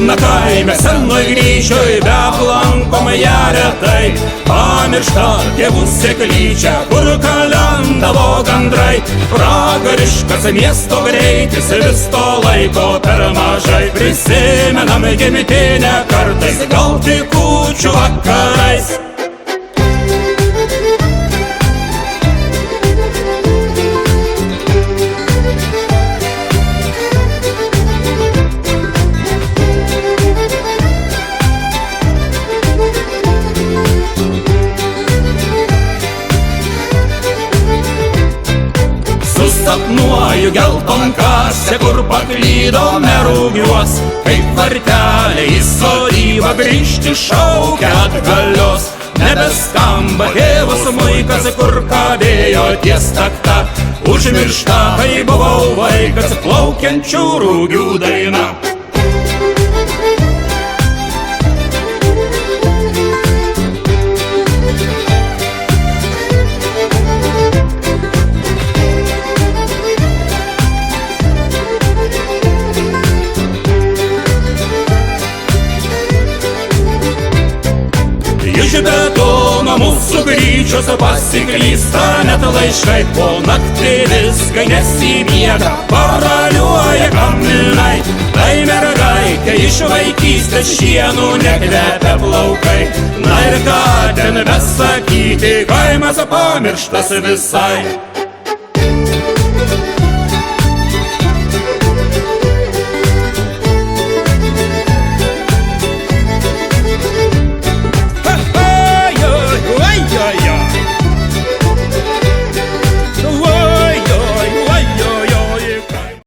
Na kaime senoj grįžioj, beaplankoma ją retai, pamiršta tėvų seklyčia, kur kalendavo gandrai. Pragariškas miesto greitis, vis to laiko per mažai. Prisimenam gimtinę kartais, gal tik kūčių vakarais. Sapnuoju geltonkasę, kur paklydome rūgiuos, kaip varteliai į sodybą grįžti šaukia atgalios. Nebeskamba tėvas smuikas, kur kabėjo ties takta, užmiršta, kai buvau vaikas, plaukiančių rūgių daina. Iš betono mūsų gryčios pasiklysta net laiškai, po naktimis, kai nesimiega, paraliuoja kaminai. Tai mergaitė iš vaikystės šienų nekvepia plaukai. Na ir ką ten besakyti, kaimas pamirštas visai.